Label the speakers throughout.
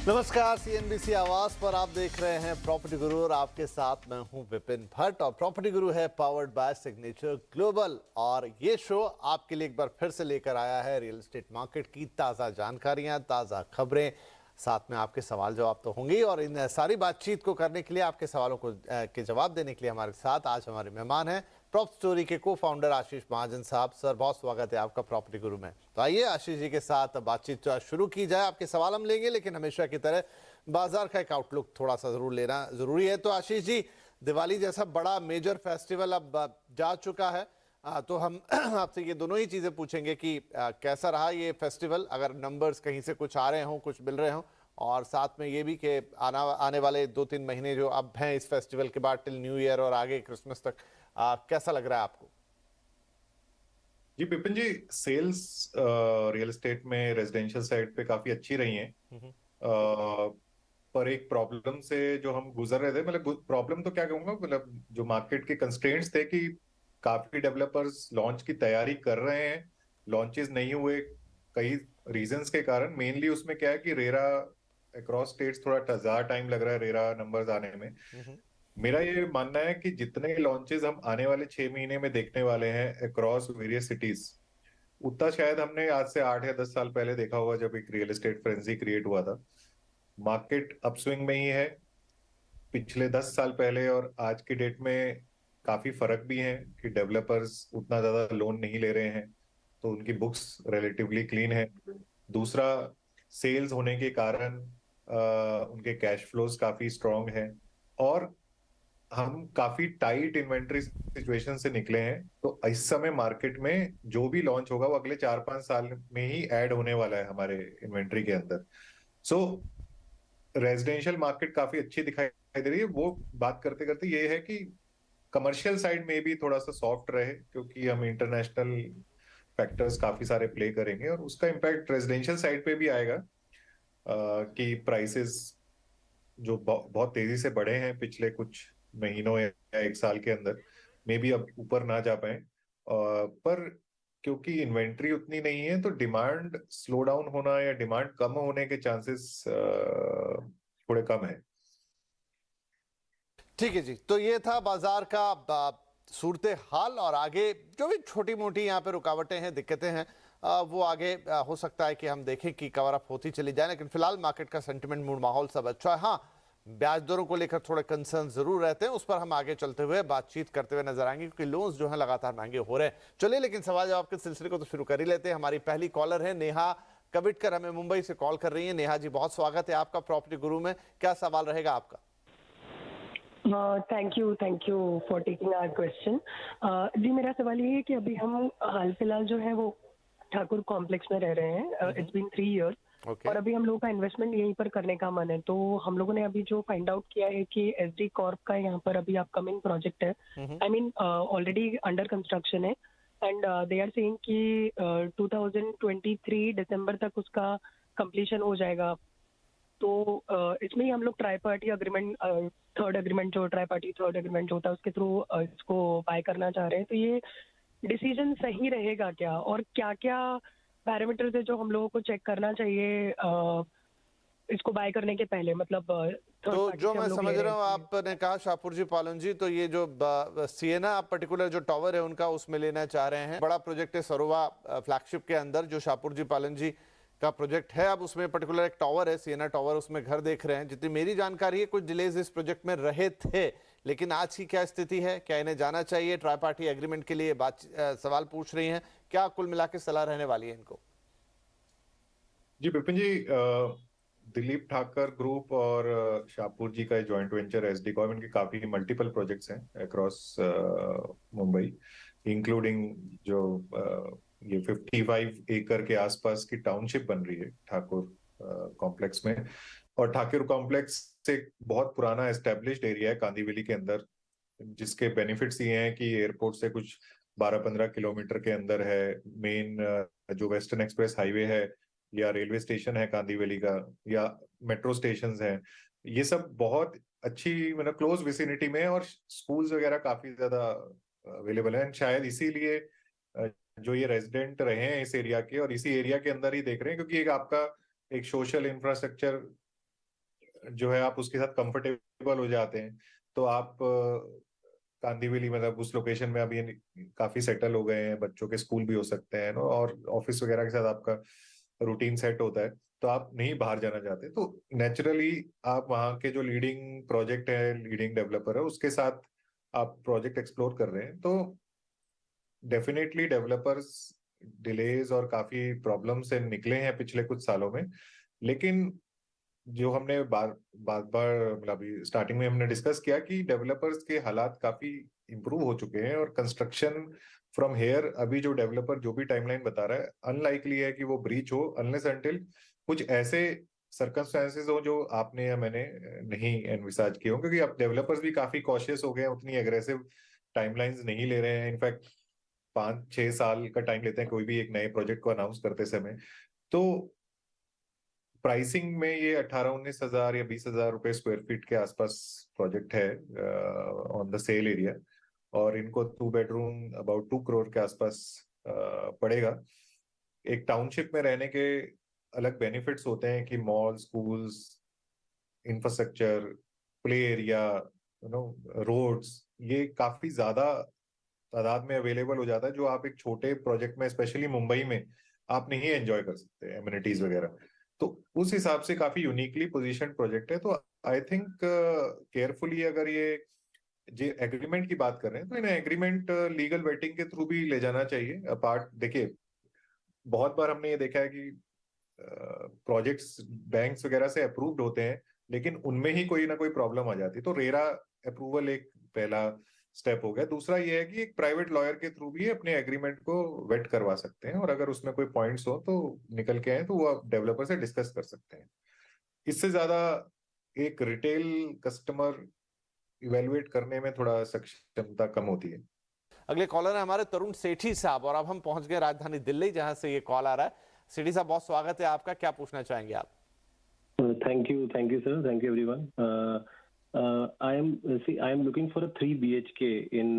Speaker 1: नमस्कार, सीएनबीसी आवाज पर आप देख रहे हैं प्रॉपर्टी गुरु और आपके साथ मैं हूं विपिन भट्ट। और प्रॉपर्टी गुरु है पावर्ड बाय सिग्नेचर ग्लोबल और ये शो आपके लिए एक बार फिर से लेकर आया है रियल एस्टेट मार्केट की ताज़ा जानकारियां, ताज़ा खबरें, साथ में आपके सवाल जवाब तो होंगे। और इन सारी बातचीत को करने के लिए, आपके सवालों को के जवाब देने के लिए हमारे साथ आज हमारे मेहमान हैं प्रॉप स्टोरी के को फाउंडर आशीष महाजन साहब। सर, बहुत स्वागत है आपका प्रॉपर्टी गुरु में। तो आइए आशीष जी के साथ बातचीत शुरू की जाए। आपके सवाल हम लेंगे, लेकिन हमेशा की तरह बाजार का एक आउटलुक थोड़ा सा जरूर लेना जरूरी है। तो आशीष जी, दिवाली जैसा बड़ा मेजर फेस्टिवल अब जा चुका है, तो हम आपसे ये दोनों ही चीजें पूछेंगे कि कैसा रहा ये फेस्टिवल, अगर नंबर्स कहीं से कुछ आ रहे हों, कुछ मिल रहे हों, और साथ में ये भी कि आने वाले 2-3 महीने जो अब हैं इस फेस्टिवल के बाद टिल न्यू ईयर और आगे क्रिसमस तक, कैसा लग रहा है आपको?
Speaker 2: जी बिपिन जी, सेल्स रियल एस्टेट में रेजिडेंशियल साइड पे काफी अच्छी रही हैं। पर एक प्रॉब्लम से जो हम गुजर रहे थे, मतलब प्रॉब्लम तो क्या कहूंगा, मतलब जो मार्केट के कंस्ट्रेंट्स थे कि काफी डेवलपर्स लॉन्च की तैयारी कर रहे हैं, लॉन्चेस नहीं हुए कई रीजंस के कारण। मेनली उसमें क्या है कि रेरा अक्रॉस स्टेट्स थोड़ा ज्यादा टाइम लग रहा है रेरा नंबर्स आने में। मेरा ये मानना है कि जितने लॉन्चेस हम आने वाले 6 महीने में देखने वाले हैं अक्रॉस वेरियस सिटीज, उतना शायद हमने आज से 8 या 10 साल पहले देखा होगा जब एक रियल एस्टेट फ्रेंजी क्रिएट हुआ था। मार्केट अपस्विंग में ही है। पिछले 10 साल पहले और आज की डेट में काफी फर्क भी है कि डेवलपर्स उतना ज्यादा लोन नहीं ले रहे हैं, तो उनकी बुक्स रिलेटिवली क्लीन है। दूसरा, सेल्स होने के कारण उनके कैश फ्लोज काफी स्ट्रांग है। और हम काफी टाइट इन्वेंट्री सिचुएशन से निकले हैं, तो इस समय मार्केट में जो भी लॉन्च होगा वो अगले 4-5 साल में ही ऐड होने वाला है हमारे इन्वेंट्री के अंदर। सो रेजिडेंशियल मार्केट काफी अच्छी दिखाई दे रही है। वो बात करते करते ये है कि कमर्शियल साइड में भी थोड़ा सा सॉफ्ट रहे, क्योंकि हम इंटरनेशनल फैक्टर्स काफी सारे प्ले करेंगे और उसका इम्पैक्ट रेजिडेंशियल साइड पे भी आएगा। कि प्राइसेस जो बहुत तेजी से बढ़े हैं पिछले कुछ महीनों या 1 साल के अंदर, मे भी अब ऊपर ना जा पाए। पर क्योंकि इन्वेंट्री उतनी नहीं है, तो डिमांड स्लो डाउन होना या डिमांड कम होने के चांसेस थोड़े कम है।
Speaker 1: ठीक है जी, तो ये था बाजार का सूरत हाल। और आगे जो भी छोटी मोटी यहाँ पे रुकावटें हैं, दिक्कतें हैं, वो आगे हो सकता है कि हम देखें कि कवर अप होती चली जाए। लेकिन फिलहाल मार्केट का सेंटिमेंट, मूड, माहौल सब अच्छा है। हाँ, ब्याज दरों को लेकर थोड़े कंसर्न जरूर रहते हैं, उस पर हम आगे चलते हुए बातचीत करते हुए नजर आएंगे, क्योंकि लोन्स जो हैं लगातार महंगे हो रहे हैं। चलिए, लेकिन सवाल जवाब के सिलसिले को तो शुरू कर ही लेते हैं। हमारी पहली कॉलर है नेहा कविटकर, हमें मुंबई से कॉल कर रही है। नेहा जी, बहुत स्वागत है आपका प्रॉपर्टी गुरु में। क्या सवाल रहेगा आपका?
Speaker 3: Thank you for taking our question. जी, मेरा सवाल ये है कि अभी हम हाल फिलहाल जो है वो ठाकुर कॉम्प्लेक्स में रह रहे हैं। It's been 3 years
Speaker 1: okay.
Speaker 3: और अभी हम लोगों का इन्वेस्टमेंट यहीं पर करने का मन है। तो हम लोगों ने अभी जो फाइंड आउट किया है कि एसडी कॉर्प का यहाँ पर अभी अपकमिंग प्रोजेक्ट है, I mean already under construction है, एंड दे आर सेइंग कि 2023 दिसंबर तक उसका कंप्लीशन हो जाएगा। तो इसमें ही हम लोग try party agreement, third agreement जो ट्राई पार्टी थर्ड एग्रीमेंट होता है उसके थ्रू इसको बाय करना चाह रहे हैं। तो ये डिसीजन सही रहेगा क्या, और क्या क्या पैरामीटर्स है जो हम लोगों को चेक करना चाहिए इसको बाय करने के पहले, मतलब
Speaker 1: तो जो मैं समझ रहा हूँ, आपने कहा शाहपुर जी पालन जी, तो ये जो सिएना पर्टिकुलर जो टावर है उनका उसमें लेना चाह रहे हैं। बड़ा प्रोजेक्ट है सरोवा फ्लैगशिप के अंदर, जो शाहपुर जी पालन जी का प्रोजेक्ट है। अब उसमें पर्टिकुलर एक टावर है, सिएना टावर, उसमें घर देख रहे हैं। जितनी मेरी जानकारी है, कुछ डिलेज इस प्रोजेक्ट में रहे थे, लेकिन आज की क्या स्थिति है? क्या इन्हें जाना चाहिए? ट्राई पार्टी एग्रीमेंट के लिए सवाल पूछ रही हैं। क्या कुल मिला के सलाह रहने वाली है इनको?
Speaker 2: जी बिपिन जी, दिलीप ठाकर ग्रुप और शाहपुर जी का जॉइंट वेंचर एसडी कॉर्प, इनके काफी मल्टीपल प्रोजेक्ट्स हैं अक्रॉस मुंबई, इंक्लूडिंग जो ये 55 एकड़ के आसपास की टाउनशिप बन रही है ठाकुर कॉम्प्लेक्स में। और ठाकुर कॉम्प्लेक्स एक बहुत पुराना एस्टेब्लिश्ड एरिया है कांदीवली के अंदर, जिसके बेनिफिट्स ये हैं कि एयरपोर्ट से कुछ 12-15 किलोमीटर के अंदर है। मेन जो वेस्टर्न एक्सप्रेस हाईवे है, या रेलवे स्टेशन है कांदीवली का, या मेट्रो स्टेशन है, ये सब बहुत अच्छी, मतलब क्लोज विसिनिटी में है। और स्कूल्स वगैरह काफी ज्यादा अवेलेबल है। शायद इसीलिए जो ये रेजिडेंट रहे हैं इस एरिया के और इसी एरिया के अंदर ही देख रहे हैं, क्योंकि एक आपका एक सोशल इंफ्रास्ट्रक्चर जो है आप उसके साथ कंफर्टेबल हो जाते हैं, तो आप कांदिवली मतलब उस लोकेशन में अभी काफी सेटल हो गए हैं, बच्चों के स्कूल भी हो सकते हैं ना, और ऑफिस वगैरह के साथ आपका रूटीन सेट होता है, तो आप नहीं बाहर जाना चाहते, तो नेचुरली आप वहाँ के जो लीडिंग प्रोजेक्ट है, लीडिंग डेवलपर है, उसके साथ आप प्रोजेक्ट एक्सप्लोर कर रहे हैं, तो डेफिनेटली डेवलपर्स डिलेज और काफी प्रॉब्लम से निकले हैं पिछले कुछ सालों में। लेकिन जो हमने बार बार बार मतलब अभी स्टार्टिंग में हमने डिस्कस किया कि डेवलपर्स के हालात काफी इंप्रूव हो चुके हैं, और कंस्ट्रक्शन फ्रॉम हेयर, अभी जो डेवलपर जो भी टाइमलाइन बता रहा है, अनलाइकली है कि वो ब्रीच हो अनलेस अनटिल कुछ ऐसे सर्कमस्टेंसेस हो जो आपने या मैंने नहीं एनविसाज किए हो, क्योंकि अब डेवलपर्स भी काफी कॉशियस हो गए हैं, उतनी एग्रेसिव टाइमलाइंस नहीं ले रहे हैं, इनफैक्ट 5-6 साल का टाइम लेते हैं कोई भी एक नए प्रोजेक्ट को अनाउंस करते समय। तो प्राइसिंग में ये 18-19 हजार या 20 हजार रुपए स्क्वायर फीट के आसपास प्रोजेक्ट है ऑन द सेल एरिया, और इनको 2 बेडरूम अबाउट 2 करोड़ के आसपास पड़ेगा। एक टाउनशिप में रहने के अलग बेनिफिट्स होते हैं कि mall, schools, infrastructure, play area, you know, roads, ये काफी ज्यादा तादाद में अवेलेबल हो जाता है, जो आप एक छोटे प्रोजेक्ट में स्पेशली मुंबई में आप नहीं एंजॉय कर सकते एमिनिटीज वगैरह। तो उस हिसाब से काफी यूनिकली पोजीशन प्रोजेक्ट है। तो आई थिंक केयरफुली अगर ये जो एग्रीमेंट की बात कर रहे हैं, तो इन्हें एग्रीमेंट लीगल वेटिंग के थ्रू भी ले जाना चाहिए। अपार्ट देखिए, बहुत बार हमने ये देखा है कि प्रोजेक्ट्स बैंक्स वगैरह से अप्रूव्ड होते हैं, लेकिन उनमें ही कोई ना कोई प्रॉब्लम आ जाती है, तो रेरा अप्रूवल एक पहला स्टेप हो गया। दूसरा ये है कि एक प्राइवेट लॉयर के थ्रू भी अपने एग्रीमेंट को वेट करवा सकते हैं, और अगर उसमें कोई पॉइंट्स हो तो निकल के आए तो वो आप डेवलपर से डिस्कस कर सकते हैं। इससे ज्यादा एक रिटेल कस्टमर इवेलुएट करने में थोड़ा सक्षमता कम होती है।
Speaker 1: अगले कॉलर है हमारे तरुण सेठी साहब, और अब हम पहुंच गए राजधानी दिल्ली जहां से ये कॉल आ रहा है। सेठी साहब, बहुत स्वागत है आपका, क्या पूछना चाहेंगे आप?
Speaker 4: Thank you, sir. Thank you, everyone. I am looking for a 3 BHK in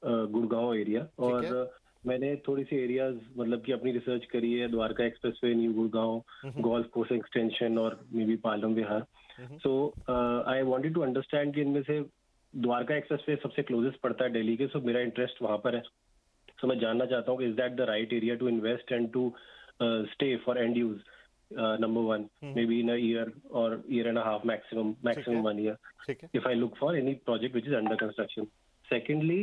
Speaker 4: Gurgaon area, और मैंने थोड़ी सी एरियाज मतलब कि अपनी रिसर्च करी है, Dwarka expressway, new Gurgaon, golf course extension और may be Palam Vihar. So I wanted to understand कि इनमें से द्वारका एक्सप्रेसवे सबसे क्लोजेस्ट पड़ता है दिल्ली के, सो मेरा इंटरेस्ट वहां पर है। सो मैं जानना चाहता हूँ कि is that the right area to invest and to stay for end use, number one, maybe in a year or year and a half maximum 1 year, if I look for any project which is under construction. Secondly,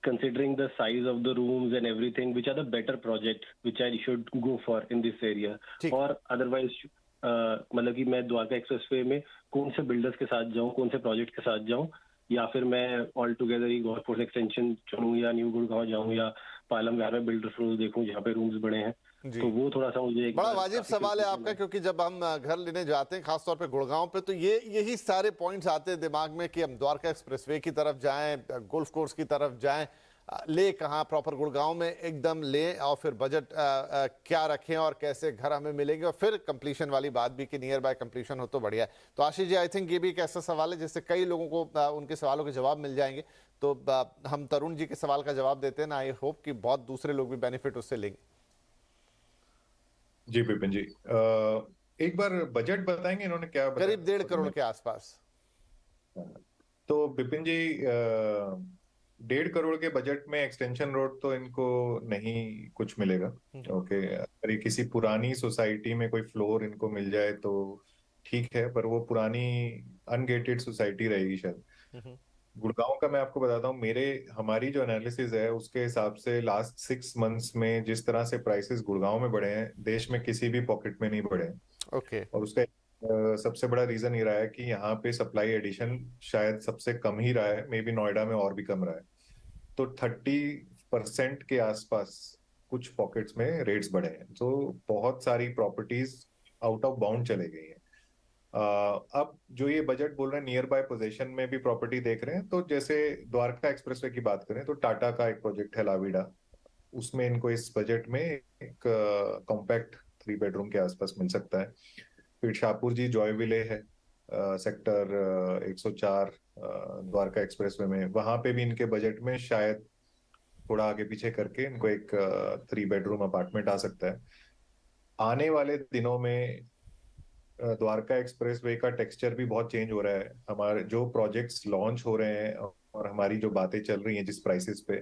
Speaker 4: considering the size of the rooms and everything, which are the better projects which I should go for in this area, or otherwise मतलब कि मैं Dwarka expressway में कौन से builders के साथ जाऊं, कौन से प्रोजेक्ट के साथ जाऊं, या फिर मैं ऑल टुगेदर ही गोल्फ कोर्स एक्सटेंशन चुनूं, या न्यू गुड़गांव जाऊं, या पालम विहार में बिल्डर्स रोज देखूं जहाँ पे रूम्स बड़े हैं। तो वो थोड़ा सा मुझे एक
Speaker 1: बड़ा वाजिब सवाल है आपका, क्योंकि जब हम घर लेने जाते हैं खासतौर पे गुड़गांव पे, तो यही सारे पॉइंट्स आते हैं दिमाग में कि हम द्वारका एक्सप्रेसवे की तरफ जाएं, गोल्फ कोर्स की तरफ जाएं, ले कहाँ प्रॉपर गुड़गांव में एकदम लें, और फिर बजट क्या रखें और कैसे घर हमें मिलेंगे, और फिर कंप्लीशन वाली बात भी कि नियर बाय कंप्लीशन हो तो बढ़िया है। तो आशीष जी, आई थिंक ये भी एक ऐसा सवाल है जिससे कई लोगों को उनके सवालों के जवाब मिल जाएंगे। तो हम तरुण जी के सवाल का जवाब देते हैं ना, आई होप कि बहुत दूसरे लोग भी बेनिफिट उससे लेंगे।
Speaker 2: जी विपिन जी, एक बार बजट बताएंगे इन्होंने क्या बताया?
Speaker 1: करीब 1.5 करोड़ के आसपास।
Speaker 2: तो विपिन जी, 1.5 करोड़ के बजट में एक्सटेंशन रोड तो इनको नहीं कुछ मिलेगा। ओके, अगर ये किसी पुरानी सोसाइटी में कोई फ्लोर इनको मिल जाए तो ठीक है, पर वो पुरानी अनगेटेड सोसाइटी रहेगी शायद। गुड़गांव का मैं आपको बताता हूँ, हमारी जो एनालिसिस है उसके हिसाब से लास्ट 6 मंथ्स में जिस तरह से प्राइसेस गुड़गांव में बढ़े हैं, देश में किसी भी पॉकेट में नहीं बढ़े हैं।
Speaker 1: ओके।
Speaker 2: और उसका सबसे बड़ा रीजन ये रहा है कि यहाँ पे सप्लाई एडिशन शायद सबसे कम ही रहा है, मे बी नोएडा में और भी कम रहा है। तो 30% के आसपास कुछ पॉकेट्स में रेट्स बढ़े हैं, तो बहुत सारी प्रॉपर्टीज आउट ऑफ बाउंड चले गई हैं। अब जो ये बजट बोल रहे हैं नियर बाय पोजीशन में भी प्रॉपर्टी देख रहे हैं, तो जैसे द्वारका एक्सप्रेसवे की बात करें तो टाटा का एक प्रोजेक्ट है लाविडा, उसमें इनको इस बजट में एक कॉम्पैक्ट 3 बेडरूम के आसपास मिल सकता है। फिर शाहपुर जी जॉय विले है, सेक्टर 104 द्वारका एक्सप्रेसवे में, वहां पे भी इनके बजट में शायद थोड़ा आगे पीछे करके इनको एक 3 बेडरूम अपार्टमेंट आ सकता है। आने वाले दिनों में द्वारका एक्सप्रेसवे का टेक्सचर भी बहुत चेंज हो रहा है। हमारे जो प्रोजेक्ट्स लॉन्च हो रहे हैं और हमारी जो बातें चल रही हैं जिस प्राइसेस पे,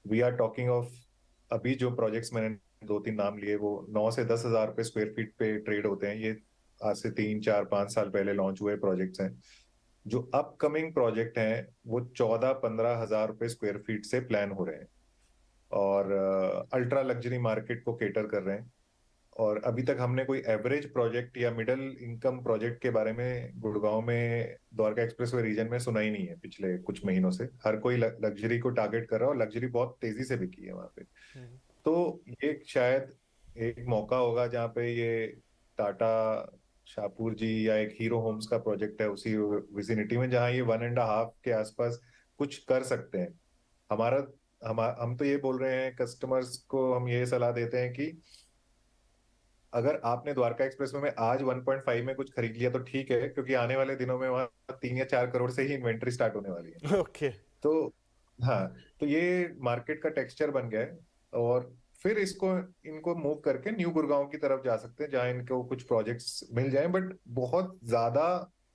Speaker 2: वी आर टॉकिंग ऑफ, अभी जो प्रोजेक्ट्स मैंने 2-3 नाम लिए वो 9 से 10 हजार रुपए स्क्वायर फीट पे ट्रेड होते हैं। ये आज से 3-4-5 साल पहले लॉन्च हुए प्रोजेक्ट्स हैं। जो अपकमिंग प्रोजेक्ट हैं वो 14-15 हजार रुपए स्क्वायर फीट से प्लान हो रहे हैं और अल्ट्रा लग्जरी मार्केट को केटर कर रहे हैं। और अभी तक हमने कोई एवरेज प्रोजेक्ट या मिडिल इनकम प्रोजेक्ट के बारे में गुड़गांव में द्वारका एक्सप्रेसवे रीजन में सुना ही नहीं है पिछले कुछ महीनों से। हर कोई लग्जरी को टारगेट कर रहा है और लग्जरी बहुत तेजी से बिकी है वहां पे। तो ये शायद एक मौका होगा जहाँ पे ये टाटा शाहपुर जी या एक हीरो होम्स का प्रोजेक्ट है उसी विसिनिटी में, जहाँ ये 1.5 के आसपास कुछ कर सकते हैं। हमारा हम तो ये बोल रहे हैं कस्टमर्स को, हम ये सलाह देते हैं कि अगर आपने द्वारका एक्सप्रेस में आज 1.5 में कुछ खरीद लिया तो ठीक है, क्योंकि आने वाले दिनों में वहां 3 या 4 करोड़ से ही इन्वेंट्री स्टार्ट होने वाली है।
Speaker 1: ओके।
Speaker 2: तो हाँ, तो ये मार्केट का टेक्सचर बन गया है और फिर इनको मूव करके न्यू गुड़गांव की तरफ जा सकते हैं जहां इनको कुछ प्रोजेक्ट्स मिल जाएं, बट बहुत ज्यादा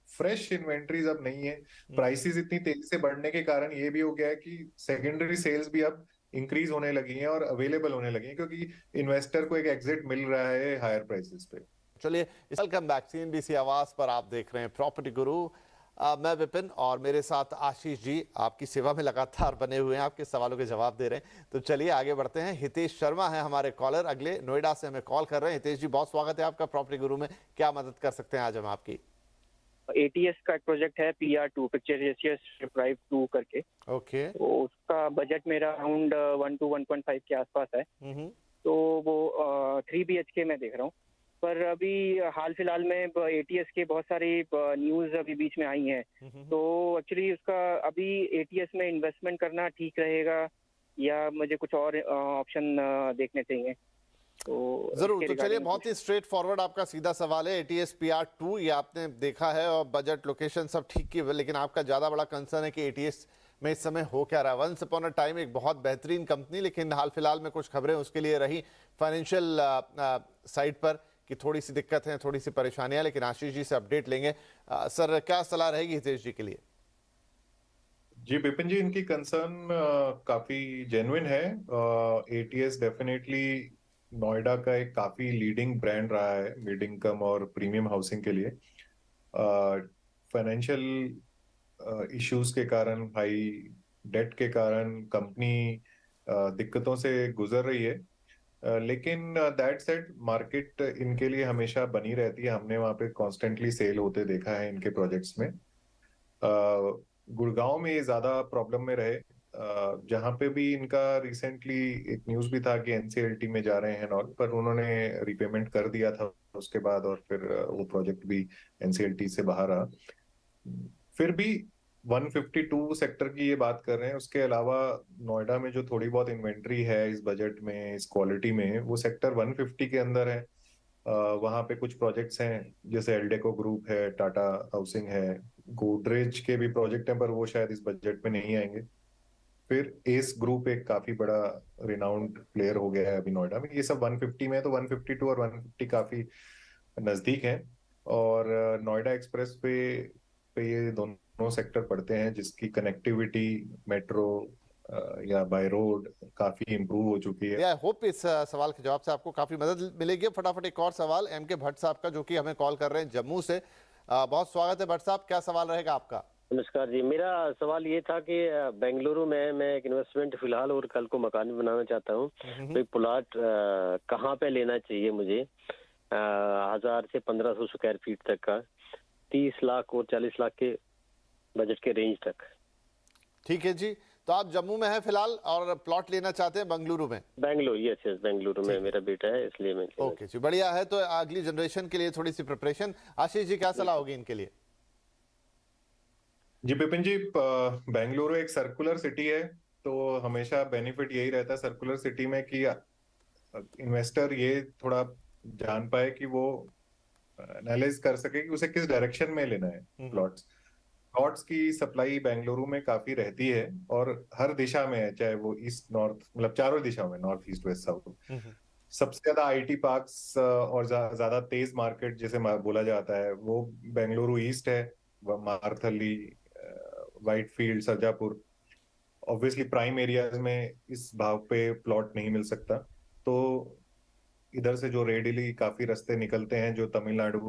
Speaker 2: फ्रेश इन्वेंट्रीज अब नहीं है। प्राइसेस इतनी तेजी से बढ़ने के कारण ये भी हो गया है कि सेकेंडरी सेल्स भी अब इंक्रीज होने लगी हैं और अवेलेबल होने लगी हैं, क्योंकि इन्वेस्टर को एक एग्जिट मिल रहा है हायर प्राइसेस पे।
Speaker 1: चलिए, वेलकम बैक। सीएनबीसी आवाज पर आप देख रहे हैं प्रॉपर्टी गुरु। मैं विपिन और मेरे साथ आशीष जी आपकी सेवा में लगातार बने हुए हैं, आपके सवालों के जवाब दे रहे हैं। तो चलिए आगे बढ़ते हैं। हितेश शर्मा है हमारे कॉलर, अगले नोएडा से हमें कॉल कर रहे हैं। हितेश जी, बहुत स्वागत है आपका प्रॉपर्टी गुरु में। क्या मदद कर सकते हैं आज हम आपकी?
Speaker 5: ATS का एक प्रोजेक्ट है PR2, पिक्चर प्राइव 2 करके।
Speaker 1: ओके।
Speaker 5: तो उसका बजट मेरा अराउंड 1 to 1.5 के आसपास है। तो वो 3 BHK में देख रहा हूँ। पर अभी हाल फिलहाल में ATS के बहुत सारी न्यूज अभी बीच में आई हैं। तो एक्चुअली उसका अभी ATS में इन्वेस्टमेंट करना ठीक रहेगा या मुझे कुछ और ऑप्शन देखने चाहिए? तो
Speaker 1: जरूर। तो चलिए, बहुत ही स्ट्रेट फॉरवर्ड आपका सीधा सवाल है। ATS PR2 ये आपने देखा है और बजट लोकेशन सब ठीक की, लेकिन आपका ज्यादा बड़ा कंसर्न है कि ATS में इस समय हो क्या रहा है। वंस अपॉन अ टाइम एक बहुत बेहतरीन कंपनी, लेकिन हाल फिलहाल में कुछ खबरें उसके लिए रही फाइनेंशियल साइड पर कि थोड़ी सी दिक्कत है, थोड़ी सी परेशानियां, लेकिन आशीष जी से अपडेट लेंगे। सर, क्या सलाह रहेगी हितेश जी के लिए?
Speaker 2: जी विपिन जी, इनकी कंसर्न काफी जेन्युइन है। ATS डेफिनेटली नोएडा का एक काफी लीडिंग ब्रांड रहा है मिड इनकम और प्रीमियम हाउसिंग के लिए। फाइनेंशियल इश्यूज के कारण, हाई डेट के कारण कंपनी दिक्कतों से गुजर रही है। लेकिन दैट सेड, मार्केट इनके लिए हमेशा बनी रहती है। हमने वहां पे कॉन्स्टेंटली सेल होते देखा है इनके प्रोजेक्ट्स में। गुड़गांव में ये ज्यादा प्रॉब्लम में रहे, जहां पे भी इनका रिसेंटली एक न्यूज भी था कि NCLT में जा रहे हैं नॉल, पर उन्होंने रिपेमेंट कर दिया था उसके बाद और फिर वो प्रोजेक्ट भी NCLT से बाहर आ। फिर भी 152 सेक्टर की ये बात कर रहे हैं। उसके अलावा नोएडा में जो थोड़ी बहुत इन्वेंट्री है इस बजट में, इस क्वालिटी में, वो सेक्टर 150 के अंदर है। वहां पे कुछ प्रोजेक्ट्स हैं जैसे एल्डेको ग्रुप है, टाटा हाउसिंग है, गोदरेज के भी प्रोजेक्ट हैं, पर वो शायद इस बजट में नहीं आएंगे। फिर एस ग्रुप एक काफी बड़ा रिनाउंड प्लेयर हो गया है अभी नोएडा में। ये सब 150 में है, तो 152 और 150 काफी नजदीक हैं। और नोएडा एक्सप्रेस पे ये दोनों सेक्टर पड़ते हैं जिसकी कनेक्टिविटी मेट्रो या बाय रोड काफी इंप्रूव हो चुकी है।
Speaker 1: आई होप इस सवाल के जवाब से आपको काफी मदद मिलेगी। फटाफट एक और सवाल MK भट्ट साहब का, जो कि हमें कॉल कर रहे हैं जम्मू से। बहुत स्वागत है भट्ट साहब, क्या सवाल रहेगा आपका?
Speaker 6: नमस्कार जी, मेरा सवाल ये था कि बेंगलुरु में मैं एक इन्वेस्टमेंट फिलहाल और कल को मकान भी बनाना चाहता हूँ। तो एक प्लॉट कहाँ पे लेना चाहिए मुझे? 1000 से 1500 स्क्वायर फीट तक का, 30 लाख और 40 लाख के बजट के रेंज तक।
Speaker 1: ठीक है जी। तो आप जम्मू में हैं फिलहाल और प्लॉट लेना चाहते हैं बेंगलुरु में?
Speaker 6: बेंगलुरु, यस बेंगलुरु में मेरा बेटा है, इसलिए मैं।
Speaker 1: ओके जी, बढ़िया है। तो अगली जनरेशन के लिए थोड़ी सी प्रिपरेशन। आशीष जी, क्या सलाह होगी इनके लिए?
Speaker 2: जी विपिन जी, बेंगलुरु एक सर्कुलर सिटी है, तो हमेशा बेनिफिट यही रहता है सर्कुलर सिटी में कि इन्वेस्टर ये थोड़ा जान पाए कि वो एनालाइज कर सके कि उसे किस डायरेक्शन में लेना है प्लॉट्स की सप्लाई बेंगलुरु में काफी रहती है और हर दिशा में है, चाहे वो ईस्ट नॉर्थ, मतलब चारों दिशाओं में, नॉर्थ ईस्ट वेस्ट साउथ। सबसे ज्यादा आईटी पार्क्स और ज्यादा तेज मार्केट जिसे बोला जाता है वो बेंगलुरु ईस्ट है, Marathahalli, Whitefield, Sarjapur. Obviously prime areas में इस भाव पे प्लॉट नहीं मिल सकता, तो इधर से जो रेडिली काफी रास्ते निकलते हैं जो तमिलनाडु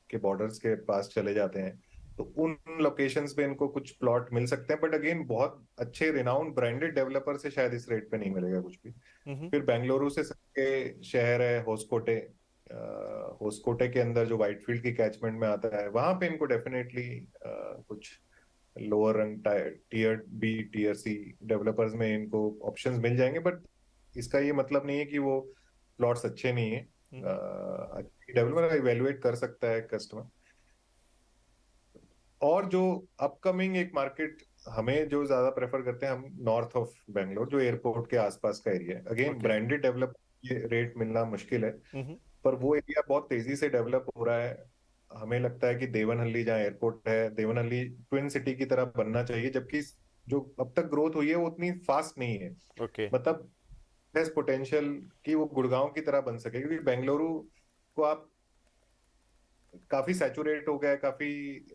Speaker 2: के बॉर्डर्स के पास चले जाते हैं, तो उन लोकेशंस पे इनको कुछ प्लॉट मिल सकते हैं। बट अगेन बहुत अच्छे रिनाउंड ब्रांडेड डेवलपर से शायद इस रेट पे नहीं मिलेगा कुछ भी। फिर बेंगलुरु से सबके शहर है होस्कोटे, होस्कोटे के अंदर जो व्हाइटफील्ड की कैचमेंट में आता है, वहां पे इनको डेफिनेटली कुछ लोअर रंग टीयर बी टीयर सी डेवलपर्स में इनको ऑप्शंस मिल जाएंगे। बट इसका ये मतलब नहीं है कि वो प्लॉट्स अच्छे नहीं है, डेवलपर इवेलुएट कर सकता है कस्टमर। और जो अपकमिंग एक मार्केट हमें जो ज्यादा प्रेफर करते हैं, हम नॉर्थ ऑफ बेंगलोर जो एयरपोर्ट के आसपास का एरिया है। अगेन ब्रांडेड डेवलपर ये रेट मिलना मुश्किल है, पर वो एरिया बहुत तेजी से डेवलप हो रहा है। हमें लगता है कि देवनहल्ली जहाँ एयरपोर्ट है, देवनहल्ली ट्विन सिटी की तरह बनना चाहिए, जबकि जो अब तक ग्रोथ हुई है वो उतनी फास्ट नहीं है। मतलब पोटेंशियल कि वो गुड़गांव की तरह बन सके, क्योंकि बेंगलुरु को आप काफी सैचुरेट हो गया है, काफी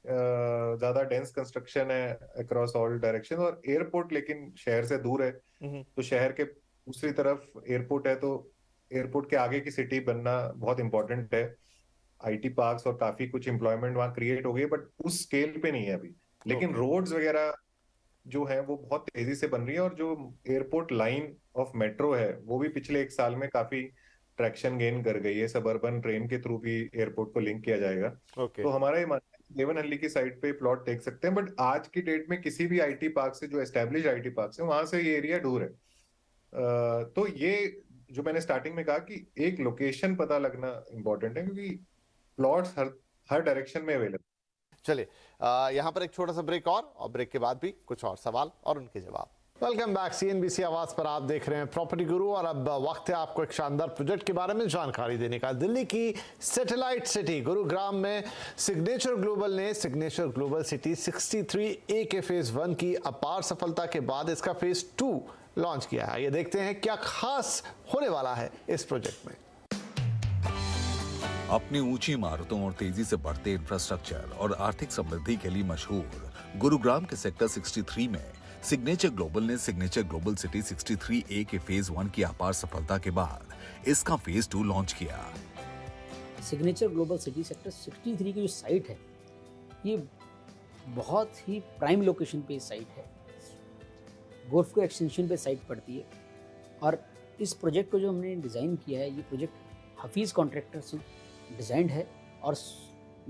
Speaker 2: ज्यादा डेंस कंस्ट्रक्शन है अक्रॉस ऑल डायरेक्शन, और एयरपोर्ट लेकिन शहर से दूर है, तो शहर के दूसरी तरफ एयरपोर्ट है, तो एयरपोर्ट के आगे की सिटी बनना बहुत इंपॉर्टेंट है। आईटी पार्क्स और काफी कुछ एम्प्लॉयमेंट वहां क्रिएट हो गई, बट उस स्केल पे नहीं है अभी। लेकिन रोड्स वगैरह जो है वो बहुत तेजी से बन रही है, और जो एयरपोर्ट लाइन ऑफ मेट्रो है वो भी पिछले 1 साल में काफी ट्रैक्शन गेन कर गई है। सबअर्बन ट्रेन के थ्रू भी एयरपोर्ट को लिंक किया जाएगा। तो हमारा ये मानना है देवनहल्ली की साइड पे प्लॉट देख सकते हैं, बट आज की डेट में किसी भी आईटी पार्क से, जो एस्टेब्लिश आईटी पार्क है, वहां से ये एरिया दूर है। तो ये जो मैंने स्टार्टिंग में कहा कि एक लोकेशन पता लगना इंपॉर्टेंट है, क्योंकि प्लॉट्स हर डायरेक्शन में अवेलेबल।
Speaker 1: चलिए यहाँ पर एक छोटा सा ब्रेक, और ब्रेक के बाद भी कुछ और सवाल और उनके जवाब। वेलकम बैक, सीएनबीसी आवाज पर आप देख रहे हैं प्रॉपर्टी गुरु, और अब वक्त है आपको एक शानदार प्रोजेक्ट के बारे में जानकारी देने का। दिल्ली की सैटेलाइट सिटी गुरुग्राम में सिग्नेचर ग्लोबल ने सिग्नेचर ग्लोबल सिटी 63A के फेज 1 की अपार सफलता के बाद इसका फेज 2 लॉन्च किया है। ये देखते हैं क्या खास होने वाला है इस प्रोजेक्ट में।
Speaker 7: अपनी ऊंची इमारतों और तेजी से बढ़ते इंफ्रास्ट्रक्चर और आर्थिक समृद्धि के लिए मशहूर गुरुग्राम के सेक्टर 63 में सिग्नेचर ग्लोबल ने सिग्नेचर ग्लोबल सिटी 63A के फेज 1 की अपार सफलता के बाद इसका फेज 2 लॉन्च किया।
Speaker 8: सिग्नेचर ग्लोबल सिटी सेक्टर 63 की जो साइट है, ये बहुत ही प्राइम लोकेशन पे साइट है। गोल्फ को एक्सटेंशन पे साइट पड़ती है, और इस प्रोजेक्ट को जो हमने डिज़ाइन किया है, ये प्रोजेक्ट हफीज़ कॉन्ट्रैक्टर से डिज़ाइंड है, और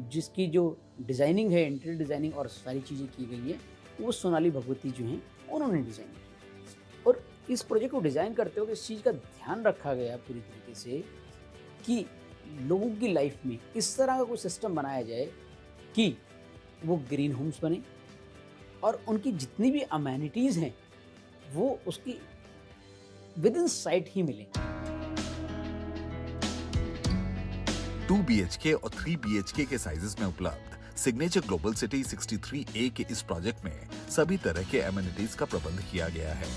Speaker 8: जिसकी जो डिज़ाइनिंग है, इंटीरियर डिज़ाइनिंग और सारी चीज़ें की गई हैं, वो सोनाली भगवती जो हैं उन्होंने डिज़ाइन की। और इस प्रोजेक्ट को डिज़ाइन करते हुए इस चीज़ का ध्यान रखा गया पूरी तरीके से कि लोगों की लाइफ में इस तरह का कोई सिस्टम बनाया जाए कि वो ग्रीन होम्स बने, और उनकी जितनी भी अमेनिटीज़ हैं वो उसकी विद इन साइट ही मिलें।
Speaker 7: 2 BHK और 3 BHK के साइजेस में उपलब्ध सिग्नेचर ग्लोबल सिटी 63A के इस प्रोजेक्ट में सभी तरह के एमिनिटीज का प्रबंध किया गया है।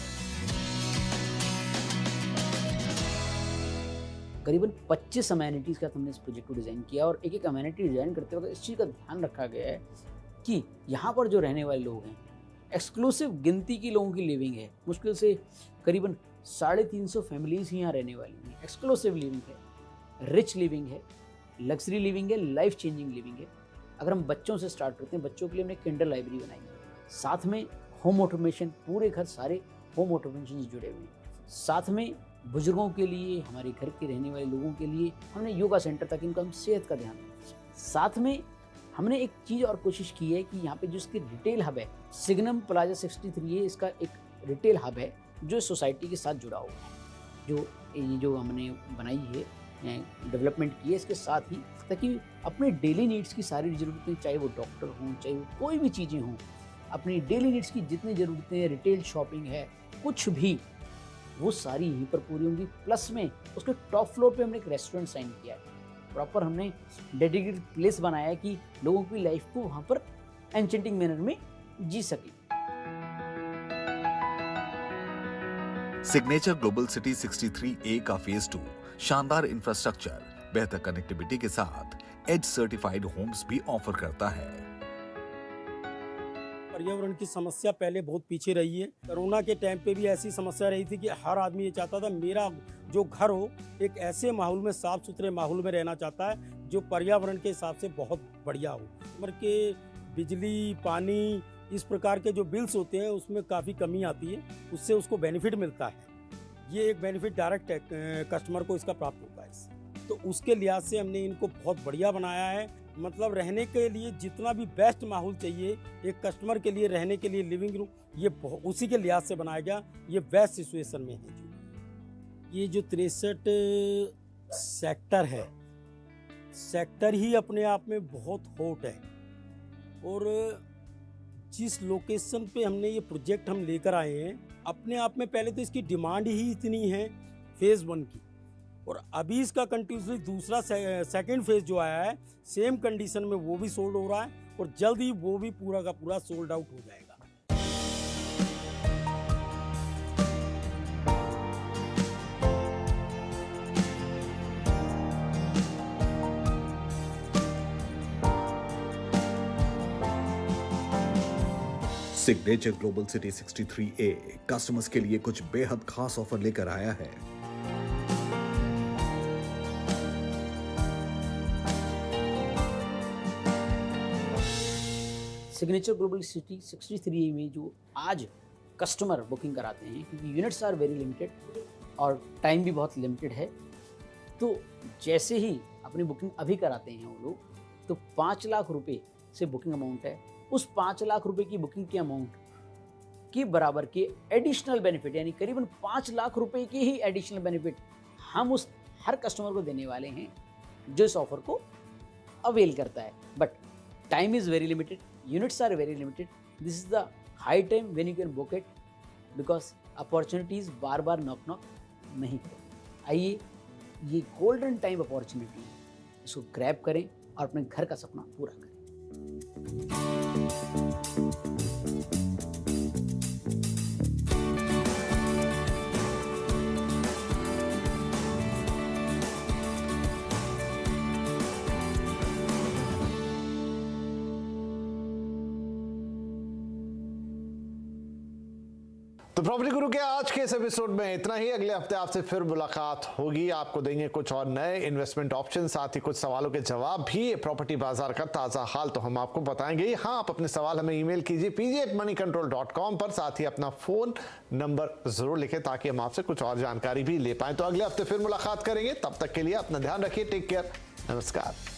Speaker 8: करीबन 25 अमेनिटीज का हमने इस प्रोजेक्ट को डिजाइन किया, और एक एक अमेनिटी डिजाइन करते वक्त इस चीज़ का ध्यान रखा गया है कि यहाँ पर जो रहने वाले लोग हैं, एक्सक्लूसिव गिनती की लोगों की लिविंग है। मुश्किल से करीबन 350 फैमिलीज ही यहाँ रहने वाली हैं। एक्सक्लूसिव लिविंग है, रिच लिविंग है, लग्जरी लिविंग है, लाइफ चेंजिंग लिविंग है। अगर हम बच्चों से स्टार्ट करते हैं, बच्चों के लिए हमने किंडर लाइब्रेरी बनाई है। साथ में होम ऑटोमेशन, पूरे घर सारे होम ऑटोमेशन से जुड़े हुए हैं। साथ में बुजुर्गों के लिए, हमारे घर के रहने वाले लोगों के लिए हमने योगा सेंटर, ताकि उनका हम सेहत का ध्यान रखें। साथ में हमने एक चीज़ और कोशिश की है कि यहाँ पे जो इसकी रिटेल हब है, सिग्नम प्लाजा 63 है, इसका एक रिटेल हब है जो सोसाइटी के साथ जुड़ा हुआ है। जो हमने बनाई है, डेवलपमेंट की है इसके साथ ही, ताकि अपने डेली नीड्स की सारी ज़रूरतें, चाहे वो डॉक्टर हों, चाहे वो कोई भी चीज़ें हों, अपनी डेली नीड्स की जितनी ज़रूरतें हैं, रिटेल शॉपिंग है, कुछ भी, वो सारी यहीं पर पूरी होंगी। प्लस में उसके टॉप फ्लोर पे हमने एक रेस्टोरेंट साइन किया है। प्रॉपर हमने डेडिकेटेड प्लेस बनाया है कि लोगों की लाइफ को वहाँ पर एन्चेंटिंग मैनर में जी सके।
Speaker 7: सिग्नेचर ग्लोबल सिटी 63A का फेज 2 शानदार इंफ्रास्ट्रक्चर, बेहतर कनेक्टिविटी के साथ एज सर्टिफाइड होम्स भी ऑफर करता है।
Speaker 9: पर्यावरण की समस्या पहले बहुत पीछे रही है। कोरोना के टाइम पे भी ऐसी समस्या रही थी कि हर आदमी ये चाहता था मेरा जो घर हो एक ऐसे माहौल में, साफ सुथरे माहौल में रहना चाहता है जो पर्यावरण के हिसाब से बहुत बढ़िया हो। कस्टमर के बिजली, पानी, इस प्रकार के जो बिल्स होते हैं उसमें काफ़ी कमी आती है, उससे उसको बेनिफिट मिलता है। ये एक बेनिफिट डायरेक्ट कस्टमर को इसका प्राप्त होता है इससे। तो उसके लिहाज से हमने इनको बहुत बढ़िया बनाया है। मतलब रहने के लिए जितना भी बेस्ट माहौल चाहिए एक कस्टमर के लिए, रहने के लिए लिविंग रूम, ये उसी के लिहाज से बनाया गया। ये बेस्ट सिचुएशन में है। ये जो 63 सेक्टर है, सेक्टर ही अपने आप में बहुत हॉट है। और जिस लोकेशन पे हमने ये प्रोजेक्ट हम लेकर आए हैं, अपने आप में पहले तो इसकी डिमांड ही इतनी है फेज़ 1 की, और अभी इसका कंटिन्यूसली दूसरा सेकंड फेज जो आया है सेम कंडीशन में वो भी सोल्ड हो रहा है, और जल्द ही वो भी पूरा का पूरा सोल्ड आउट हो जाएगा।
Speaker 7: Signature global city 63A customers के लिए कुछ बेहद खास ऑफर लेकर आया है।
Speaker 8: सिग्नेचर ग्लोबल सिटी 63A में जो आज कस्टमर बुकिंग कराते हैं, क्योंकि यूनिट्स आर वेरी लिमिटेड और टाइम भी बहुत लिमिटेड है, तो जैसे ही अपनी बुकिंग अभी कराते हैं वो लोग, तो 5 लाख रुपए से बुकिंग अमाउंट है। उस 5 लाख रुपए की बुकिंग के अमाउंट के बराबर के एडिशनल बेनिफिट, यानी करीबन 5 लाख रुपए के ही एडिशनल बेनिफिट हम उस हर कस्टमर को देने वाले हैं जो इस ऑफर को अवेल करता है। But time is very limited, units are very limited. This is the high time when you can book it, because opportunities बार बार नॉक नहीं करें। आइए, ये गोल्डन टाइम अपॉर्चुनिटी है, इसको ग्रैब करें और अपने घर का सपना पूरा करें।
Speaker 1: तो प्रॉपर्टी गुरु के आज के इस एपिसोड में इतना ही। अगले हफ्ते आपसे फिर मुलाकात होगी। आपको देंगे कुछ और नए इन्वेस्टमेंट ऑप्शन, साथ ही कुछ सवालों के जवाब भी। प्रॉपर्टी बाजार का ताजा हाल तो हम आपको बताएंगे। हाँ, आप अपने सवाल हमें ईमेल कीजिए pg@moneycontrol.com पर। साथ ही अपना फोन नंबर जरूर लिखें ताकि हम आपसे कुछ और जानकारी भी ले पाए। तो अगले हफ्ते फिर मुलाकात करेंगे। तब तक के लिए अपना ध्यान रखिए। Take care. नमस्कार।